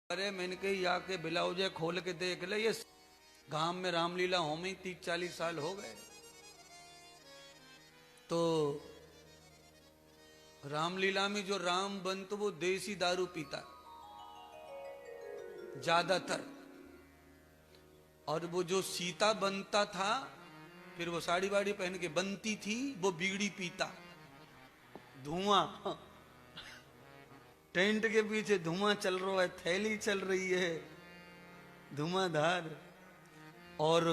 अरे मैंने कही आके ब्लाउज खोल के देख ले, ये गांव में रामलीला हो में 30-40 साल हो गए। तो रामलीला में जो राम बनता वो देसी दारू पीता ज्यादातर, और वो जो सीता बनता था फिर वो साड़ी वाड़ी पहन के बनती थी, वो बीड़ी पीता। धुआं टेंट के पीछे धुआं चल रहा है, थैली चल रही है धुआंधार। और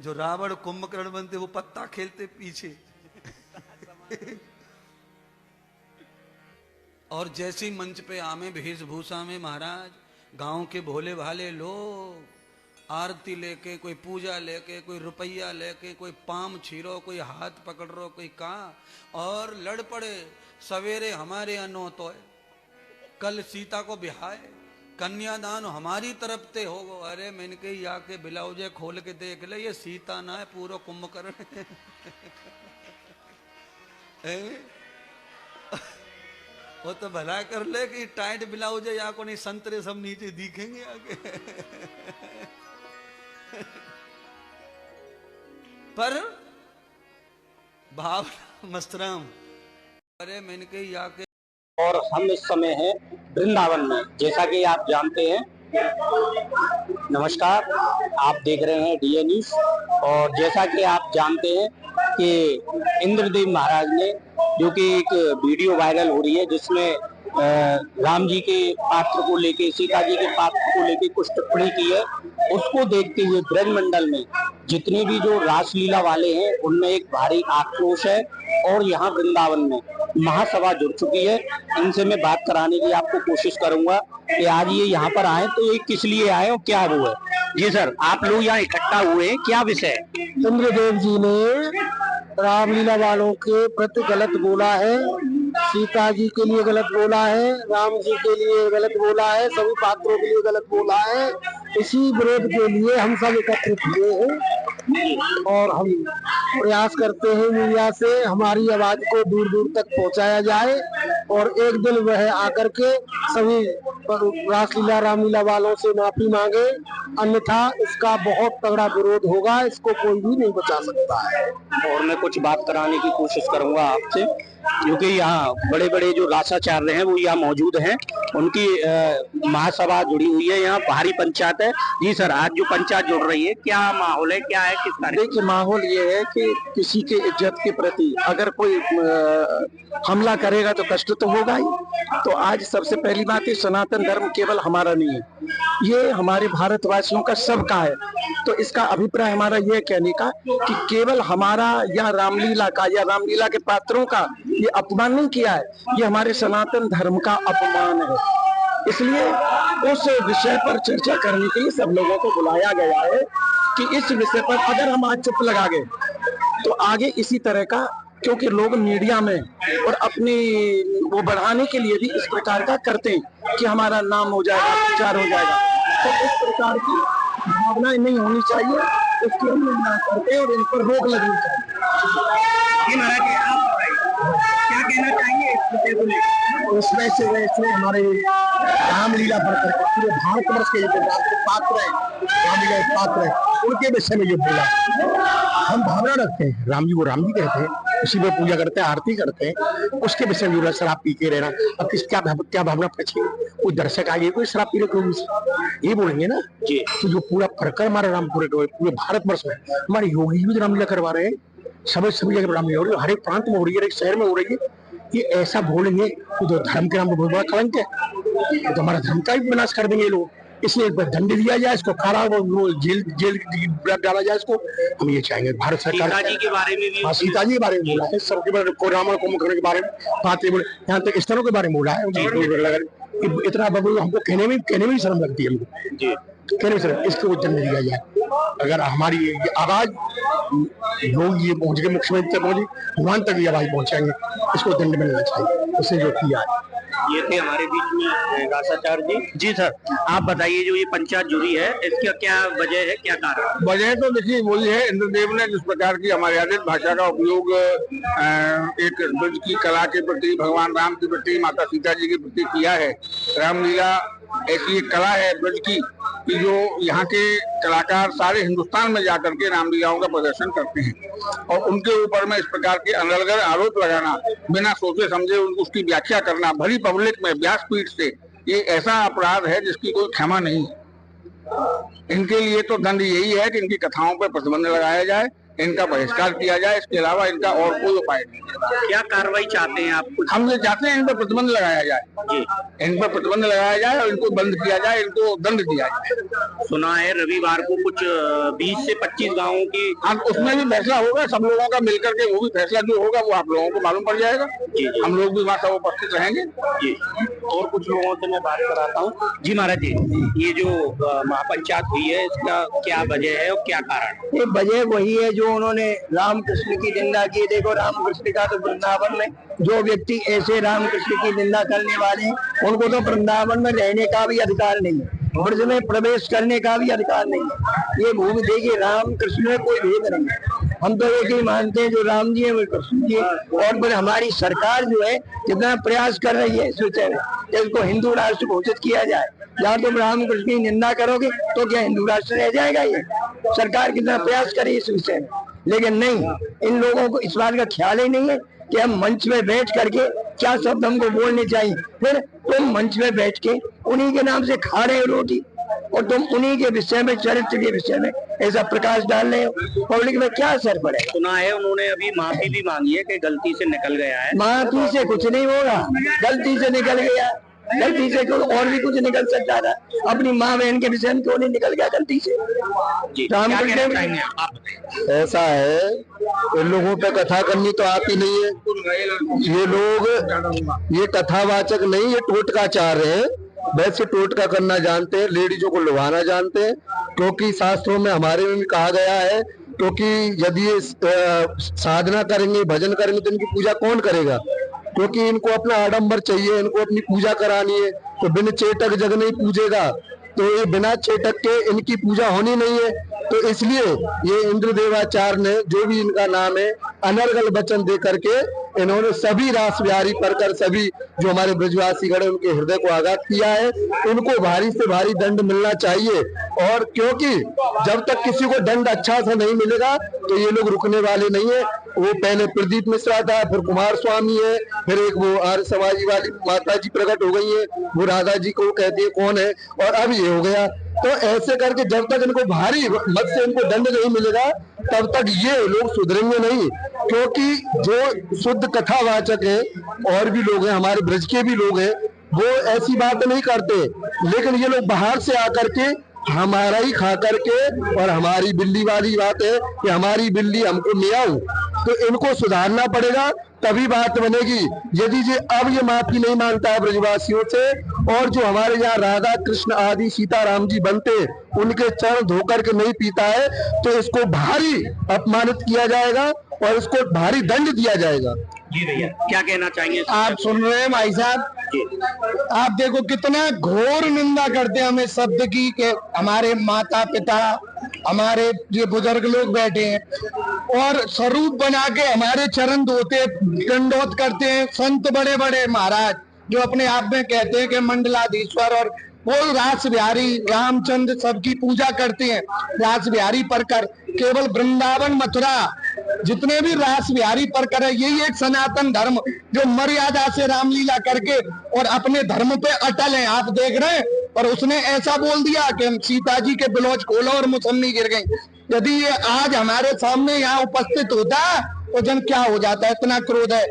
जो रावण कुंभकर्ण बनते वो पत्ता खेलते पीछे और जैसे ही मंच पे आमे वेशभूषा में महाराज, गांव के भोले भाले लोग आरती लेके, कोई पूजा लेके, कोई रुपया लेके, कोई पाम छीरो, कोई हाथ पकड़ रो, कोई कहा, और लड़ पड़े। सवेरे हमारे अनो तो है, कल सीता को बिहाए, कन्यादान हमारी तरफ ते हो। अरे मैंने कही आके ब्लाउज खोल के देख ले, ये सीता ना है, पूरा कुंभकर्ण है। वो तो भला कर ले कि टाइट ब्लाउज है, या को नहीं संतरे सब नीचे दिखेंगे आगे पर भाव मस्तराम। अरे मैंने कही आके, और हम इस समय हैं वृंदावन में, जैसा कि आप जानते हैं। नमस्कार, आप देख रहे हैं डीए न्यूज। और जैसा कि आप जानते हैं कि इंद्रदेव महाराज ने, जो कि एक वीडियो वायरल हो रही है जिसमें राम जी के पात्र को लेके, सीता जी के पात्र को लेके कुछ टिप्पणी की है, उसको देखते हुए ब्रजमंडल में जितने भी जो रासलीला वाले हैं उनमें एक भारी आक्रोश है। और यहाँ वृंदावन में महासभा जुड़ चुकी है। इनसे मैं बात कराने की आपको कोशिश करूंगा कि आज ये यहाँ पर आए तो ये किस लिए आए और क्या वो है। जी सर, आप लोग यहाँ इकट्ठा हुए हैं, क्या विषय है? इंद्रदेव जी ने रामलीला वालों के प्रति गलत बोला है, सीता जी के लिए गलत बोला है, राम जी के लिए गलत बोला है, सभी पात्रों के लिए गलत बोला है। इसी विरोध के लिए हम सब एकत्रित हुए हैं और हम प्रयास करते हैं मीडिया से हमारी आवाज को दूर दूर तक पहुंचाया जाए, और एक दिन वह आकर के सभी रासलीला रामलीला वालों से माफी मांगे, अन्यथा इसका बहुत तगड़ा विरोध होगा, इसको कोई भी नहीं बचा सकता है। और मैं कुछ बात कराने की कोशिश करूंगा आपसे, क्योंकि यहाँ बड़े बड़े जो रासाचार्य हैं वो यहाँ मौजूद हैं, उनकी महासभा जुड़ी हुई है, यहाँ भारी पंचायत है। जी सर, आज जो पंचायत जुड़ रही है, क्या माहौल है, क्या है, किस तरह? देखिए, माहौल ये है कि किसी के इज्जत के प्रति अगर कोई हमला करेगा तो कष्ट तो होगा ही। तो आज सबसे पहली बात है, सनातन धर्म केवल हमारा नहीं है, ये हमारे भारतवासियों का सबका है। तो इसका अभिप्राय हमारा ये कहने का कि केवल हमारा या रामलीला का या रामलीला के पात्रों का ये अपमान नहीं किया है, ये हमारे सनातन धर्म का अपमान है। इसलिए उस विषय पर चर्चा करने के लिए सब लोगों को बुलाया गया है कि इस विषय पर अगर हम आज चुप लगा गए तो आगे इसी तरह का, क्योंकि लोग मीडिया में और अपनी वो बढ़ाने के लिए भी इस प्रकार का करते हैं कि हमारा नाम हो जाएगा, प्रचार हो जाएगा। तो इस प्रकार की भावनाएं नहीं होनी चाहिए, इसकी हम निंदा करते हैं और इन पर रोक लगनी चाहिए। क्या कहना चाहिए इस विषय को लेकर? उसमें से वैसे हमारे रामलीला बढ़कर पूरे भारतवर्ष के जो पात्र है, रामलीला के पात्र है, उनके विषय में ये बोला। हम भावना रखते हैं, राम जी को राम जी कहते हैं, उसी में पूजा करते हैं, आरती करते हैं, उसके विषय में शराब पी के रहना। अब क्या भावना पची, कोई दर्शक आगे कोई शराब पी रहे, ये बोलेंगे ना जी। तो जो पूरा प्रकरण हमारा रामपुर पूरे भारतवर्ष में हमारे योगी भी रामलीला करवा रहे हैं, सभी जगह रामलीला हो रही है, हर एक प्रांत में हो रही है, हर एक शहर में हो रही है। ये ऐसा बोलेंगे तो धर्म के नाम पर बहुत बड़ा कलंक है, तो हमारा धर्म का भी विनाश कर देंगे लोग। इसलिए दंड दिया जाए, इसको जेल डाला जाए इसको। हम ये चाहेंगे भारत सरकार। सीता जी के बारे में भी, हाँ, सीता जी के बारे में बोला है, सबके बारे में, रावण कुंभकर्ण के बारे में बातें बोले, यहाँ तक स्थलों के बारे में बोला है। इतना बबू हमको कहने में भी शर्म लगती है, हमको कहने में शर्म। इसको दंड दिया जाए। अगर हमारी आवाज लोग ये पहुंच गए, मुख्यमंत्री तक पहुंचे, भगवान तक ये आवाज पहुंचाएंगे, इसको दंड मिलना चाहिए उसने जो किया है। ये थे हमारे बीच में रासाचार्य जी। जी सर, आप बताइए जो ये पंचायत जुड़ी है इसका क्या वजह है, क्या कारण? वजह तो देखिए वही है, इंद्रदेव ने जिस प्रकार की हमारी आदित भाषा का उपयोग एक ब्रज की कला के प्रति, भगवान राम के प्रति, माता सीता जी के प्रति किया है। रामलीला ऐसी एक कला है ब्रज की कि जो यहाँ के कलाकार सारे हिंदुस्तान में जाकर के रामलीलाओं का प्रदर्शन करते हैं, और उनके ऊपर में इस प्रकार के अनर्गल आरोप लगाना, बिना सोचे समझे उसकी व्याख्या करना भरी पब्लिक में व्यासपीठ से, ये ऐसा अपराध है जिसकी कोई क्षमा नहीं है। इनके लिए तो दंड यही है कि इनकी कथाओं पर प्रतिबंध लगाया जाए, इनका बहिष्कार किया जाए, इसके अलावा इनका और कोई उपाय नहीं। क्या कार्रवाई चाहते हैं आप? हम ये चाहते हैं इन पर प्रतिबंध लगाया जाए जी, इन पर प्रतिबंध लगाया जाए और इनको बंद किया जाए, इनको दंड दिया जाए। सुना है रविवार को कुछ 20 से 25 गांवों की, हम उसमें भी फैसला होगा, सब लोगों का मिलकर के वो भी फैसला जो होगा वो आप लोगों को मालूम पड़ जाएगा जी। हम लोग भी वहाँ सब उपस्थित रहेंगे जी। और कुछ लोगों से मैं बात कराता हूँ। जी महाराज जी, ये जो महापंचायत हुई है इसका क्या वजह है और क्या कारण? ये वजह वही है जो उन्होंने राम कृष्ण की निंदा की। देखो राम कृष्ण का तो वृंदावन में जो व्यक्ति ऐसे राम कृष्ण की निंदा करने वाले हैं उनको तो वृंदावन में रहने का भी अधिकार नहीं है, ब्रज में प्रवेश करने का भी अधिकार नहीं है। ये भूमि देखिए, राम कृष्ण में कोई भेद नहीं है। हम तो एक ही मानते हैं जो राम जी है वो कृष्ण जी है। और फिर हमारी सरकार जो है जितना प्रयास कर रही है इस विषय में कि इसको हिंदू राष्ट्र घोषित किया जाए। जहाँ तुम राम कृष्ण की निंदा करोगे तो क्या हिंदू राष्ट्र रह जाएगा? ये सरकार कितना प्रयास करे इस विषय में, लेकिन नहीं, इन लोगों को इस बात का ख्याल ही नहीं है कि हम मंच में बैठ करके क्या शब्द हमको बोलने चाहिए। फिर तुम मंच में बैठ के उन्हीं के नाम से खा रहे हो रोटी, और तुम उन्हीं के विषय में, चरित्र के विषय में ऐसा प्रकाश डाल रहे हो, पब्लिक में क्या असर पड़ेगा? सुना है उन्होंने अभी माफी भी मांगी है कि गलती से निकल गया है। माफी से कुछ नहीं होगा, गलती से निकल गया, गलती से और भी कुछ निकल सकता था। अपनी माँ बहन के विषय में क्यों नहीं निकल गया गलती से? ऐसा है, इन लोगों पे कथा करनी तो आती नहीं है। ये लोग ये कथावाचक नहीं, ये टोटकाचार है। वैसे टोटका करना जानते हैं, लेडीजों को लुभाना जानते हैं, क्योंकि शास्त्रों में हमारे में भी कहा गया है, क्योंकि यदि ये साधना करेंगे, भजन करेंगे तो इनकी पूजा कौन करेगा? क्योंकि इनको अपना आडंबर चाहिए, इनको अपनी पूजा करानी है, तो बिन चेटक जग नहीं पूजेगा, तो ये बिना चेटक के इनकी पूजा होनी नहीं है। तो इसलिए ये इंद्रदेवाचार्य ने, जो भी इनका नाम है, अनर्गल वचन दे करके इन्होंने सभी रास बिहारी पढ़कर सभी जो हमारे ब्रजवासी गण उनके हृदय को आघात किया है। उनको भारी से भारी दंड मिलना चाहिए, और क्योंकि जब तक किसी को दंड अच्छा सा नहीं मिलेगा तो ये लोग रुकने वाले नहीं है। वो पहले प्रदीप मिश्रा था, फिर कुमार स्वामी है, फिर एक वो आर्य समाजी वाली माता जी प्रकट हो गई है, वो राधा जी को कहती है कौन है, और अब ये हो गया। तो ऐसे करके जब तक इनको भारी मत से इनको दंड नहीं मिलेगा तब तक ये लोग सुधरेंगे नहीं, क्योंकि जो शुद्ध कथावाचक है और भी लोग हैं, हमारे ब्रज के भी लोग हैं, वो ऐसी बात नहीं करते, लेकिन ये लोग बाहर से आकर के हमारा ही खा करके, और हमारी बिल्ली वाली बात है कि हमारी बिल्ली हमको मियाऊ, तो इनको सुधारना पड़ेगा, तभी बात बनेगी। यदि ये अब ये माफी नहीं मांगता है ब्रजवासियों से, और जो हमारे यहाँ राधा कृष्ण आदि सीताराम जी बनते उनके चरण धोकर के नहीं पीता है, तो इसको भारी अपमानित किया जाएगा और इसको भारी दंड दिया जाएगा। जी भैया, क्या कहना चाहेंगे? आप सुन रहे हैं भाई साहब, आप देखो कितना घोर निंदा करते हैं हमें शब्द की, कि हमारे माता पिता, हमारे ये बुजुर्ग लोग बैठे हैं और स्वरूप बना के हमारे चरण धोते, दंडोत करते हैं। संत बड़े बड़े महाराज जो अपने आप में कहते हैं कि मंडलाधीश्वर, और वो रास बिहारी रामचंद्र सबकी पूजा करते हैं, रास बिहारी परकर, केवल वृंदावन मथुरा जितने भी रास बिहारी परकर है, यही एक सनातन धर्म जो मर्यादा से रामलीला करके और अपने धर्म पे अटल है। आप देख रहे हैं, और उसने ऐसा बोल दिया कि सीता जी के ब्लाउज खोलो और मौसमी गिर गई। यदि ये आज हमारे सामने यहाँ उपस्थित होता तो जन क्या हो जाता है, इतना क्रोध है।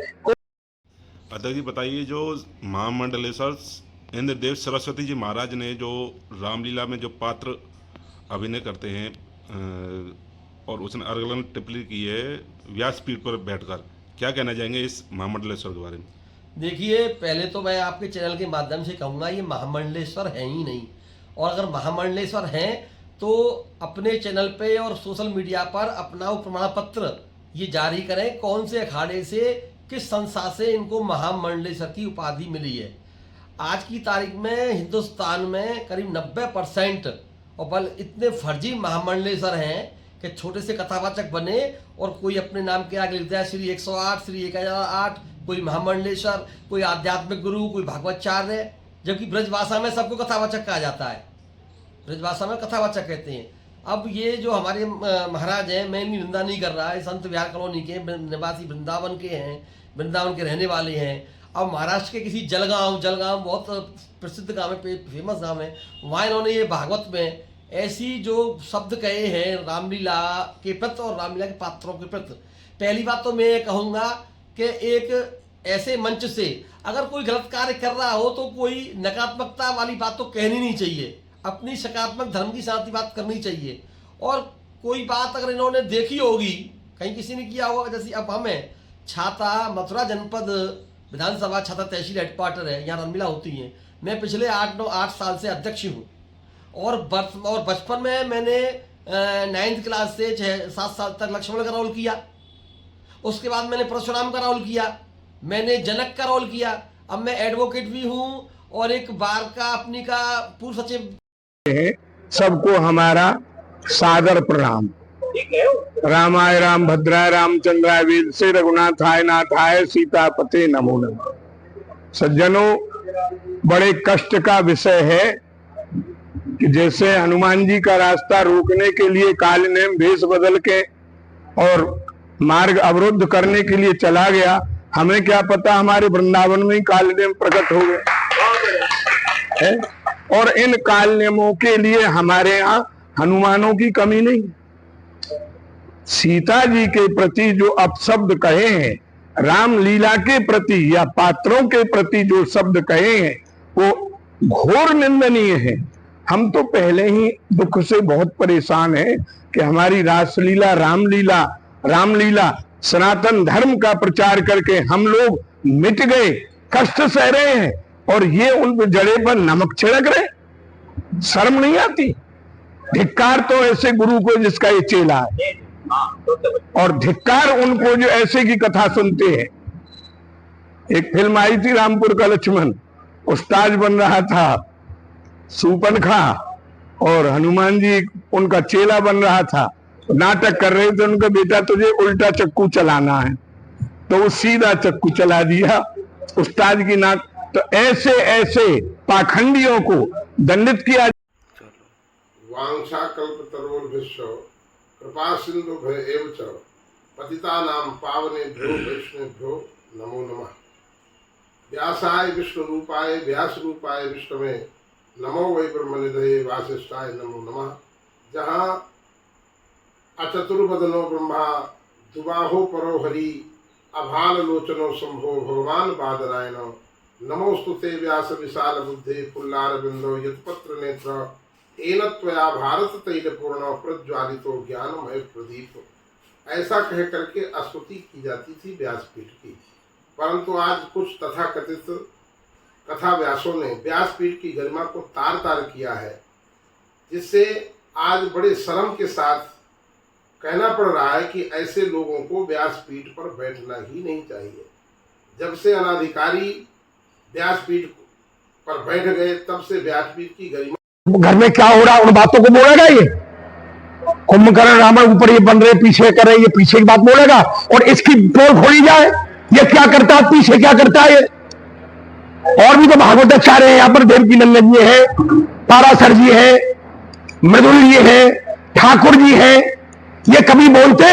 अध्यक्ष जी बताइए, जो महामंडलेश्वर इंद्रदेव सरस्वती जी महाराज ने जो रामलीला में जो पात्र अभिनय करते हैं और उसने अर्गलन टिप्पणी की है व्यासपीठ पर बैठकर, क्या कहना चाहेंगे इस महामंडलेश्वर के बारे में? देखिए, पहले तो मैं आपके चैनल के माध्यम से कहूँगा ये महामंडलेश्वर है ही नहीं, और अगर महामंडलेश्वर हैं तो अपने चैनल पे और सोशल मीडिया पर अपना प्रमाण पत्र ये जारी करें, कौन से अखाड़े से, किस संस्था से इनको महामंडलेश्वर की उपाधि मिली है। आज की तारीख में हिंदुस्तान में करीब 90% और बल इतने फर्जी महामंडलेश्वर हैं कि छोटे से कथावाचक बने और कोई अपने नाम के आगे लिखता है श्री 108, श्री 1008, कोई महामंडलेश्वर, कोई आध्यात्मिक गुरु, कोई भागवताचार्य, जबकि ब्रजभाषा में सबको कथावाचक कहा जाता है, ब्रजभाषा में कथावाचक कहते हैं। अब ये जो हमारे महाराज हैं, मैं इनकी निंदा नहीं कर रहा है, संत विहार कॉलोनी के निवासी वृंदावन के हैं, वृंदावन के रहने वाले हैं। अब महाराष्ट्र के किसी जलगांव बहुत प्रसिद्ध गांव है, फेमस गांव है, वहाँ इन्होंने ये भागवत में ऐसी जो शब्द कहे हैं रामलीला के प्रति और रामलीला के पात्रों के प्रति। पहली बात तो मैं ये कहूँगा कि एक ऐसे मंच से अगर कोई गलत कार्य कर रहा हो तो कोई नकारात्मकता वाली बात तो कहनी नहीं चाहिए, अपनी सकारात्मक धर्म की साथ ही बात करनी चाहिए। और कोई बात अगर इन्होंने देखी होगी, कहीं किसी ने किया होगा, जैसे अब हमें छाता मथुरा जनपद विधानसभा छाता तहसील हेडक्वार्टर है, यहाँ रामलीला होती है। मैं पिछले 8 साल से अध्यक्ष हूँ और बचपन में मैंने 9th क्लास से 7 साल तक लक्ष्मण का रोल किया, उसके बाद मैंने परशुराम का रोल किया, मैंने जनक का रोल किया। अब मैं एडवोकेट भी हूँ और एक बार का अपनी का पूर्व सचिव। सबको हमारा सादर प्रणाम। रामाय राम भद्राय रामचंद्राय वेद से रघुनाथाय नाथाय सीतापते नमो नमः। सज्जनों, बड़े कष्ट का विषय है कि जैसे हनुमान जी का रास्ता रोकने के लिए काल नेम भेष बदल के और मार्ग अवरुद्ध करने के लिए चला गया, हमें क्या पता हमारे वृंदावन में ही काल नेम प्रकट हो गए। और इन काल नेमों के लिए हमारे यहाँ हनुमानों की कमी नहीं। सीता जी के प्रति जो अपशब्द कहे हैं, रामलीला के प्रति या पात्रों के प्रति जो शब्द कहे हैं, वो घोर निंदनीय है। हम तो पहले ही दुख से बहुत परेशान हैं कि हमारी रासलीला रामलीला सनातन धर्म का प्रचार करके हम लोग मिट गए, कष्ट सह रहे हैं और ये उन पे जड़े पर नमक छिड़क रहे। शर्म नहीं आती? धिक्कार तो ऐसे गुरु को जिसका ये चेला है, और धिक्कार उनको जो ऐसे की कथा सुनते हैं। एक फिल्म आई थी रामपुर का लक्ष्मण, उस्ताद बन रहा था सूपनखा और हनुमान जी उनका चेला बन रहा था। नाटक कर रहे थे, उनका बेटा तुझे उल्टा चक्कू चलाना है, तो वो सीधा चक्कू चला दिया उस्ताद की नाक। तो ऐसे ऐसे पाखंडियों को दंडित किया। वांछा कल्पतरोर्भ्यश्च कृपा सिंधु एव च पतितानां पावनेभ्यो वैष्णवेभ्यो नमो नमः। व्यासाय विष्णु रूपाय व्यास रूपाय विष्णवे नमो वै ब्रह्मनिधये वासिष्ठाय नमो नमः। जहाँ अचतुर्वदनो ब्रह्मा दुबाहो परो हरि अभाल लोचनो शंभो भगवान बादरायण नमोस्तुते व्यास विशाल बुद्धे पुल्लार बिंदो यत्पत्र नेत्र एन त्वया भारत तैल पूर्ण प्रज्वालितो ज्ञानमय प्रदीप। ऐसा कह करके स्तुति की जाती थी व्यासपीठ की। परंतु आज कुछ तथाकथित कथा व्यासों ने व्यासपीठ की गरिमा को तार तार किया है, जिससे आज बड़े शर्म के साथ कहना पड़ रहा है कि ऐसे लोगों को व्यासपीठ पर बैठना ही नहीं चाहिए। जब से अनाधिकारी व्यासपीठ पर बैठ गए, तब से व्यासपीठ की गरिमा। घर में क्या हो रहा है उन बातों को बोलेगा ये? कुंभकर्ण रावण ऊपर ये बन रहे, पीछे कर रहे, ये पीछे की बात बोलेगा। और इसकी पोल खोली जाए, ये क्या करता है, पीछे क्या करता है। और भी तो भागवताचार्य है यहाँ पर, देवकी नंदन जी है, पाराशर जी है, मृदुल जी है, ठाकुर जी है। ये कभी बोलते,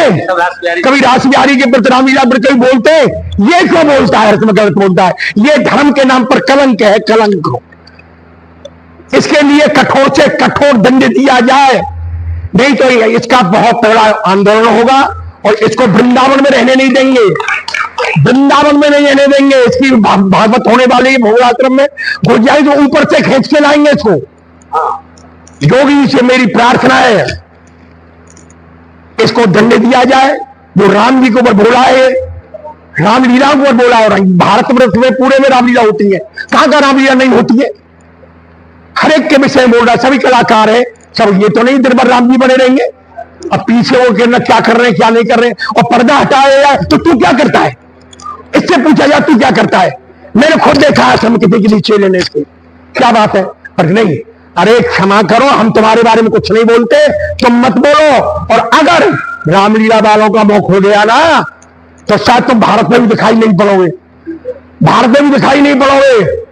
कभी रास बिहारी के प्रति रामलीला पर कभी बोलते, ये क्यों बोलता है, गलत बोलता है। ये धर्म के नाम पर कलंक है, कलंक। इसके लिए कठोर से कठोर दंड दिया जाए, नहीं तो इसका बहुत बड़ा आंदोलन होगा और इसको वृंदावन में रहने नहीं देंगे, वृंदावन में नहीं रहने देंगे। इसकी भागवत होने वाली है भोगाश्रम में, गुरजारी तो ऊपर से खींच के लाएंगे इसको। योगी से मेरी प्रार्थना है, इसको दंड दिया जाए। जो राम जी को ऊपर बोला है, रामलीला को ऊपर बोला, और भारतवर्ष में पूरे में रामलीला होती है, कहां का रामलीला नहीं होती है। हर एक के विषय बोल रहा है, सभी कलाकार है सब। ये तो नहीं दिन भर राम जी बने रहेंगे। अब पीछे वो कहना क्या कर रहे हैं क्या नहीं कर रहे हैं, और पर्दा हटाया जाए तो तू क्या करता है, इससे पूछा जाए तू क्या करता है। मैंने खुद देखा है हम किसी के लिए चेले लेने से, क्या बात है। पर नहीं, अरे क्षमा करो, हम तुम्हारे बारे में कुछ नहीं बोलते, तुम मत बोलो। और अगर रामलीला वालों का मुंह खो गया ना, तो शायद तुम भारत में भी दिखाई नहीं पड़ोगे, भारत में भी दिखाई नहीं पड़ोगे।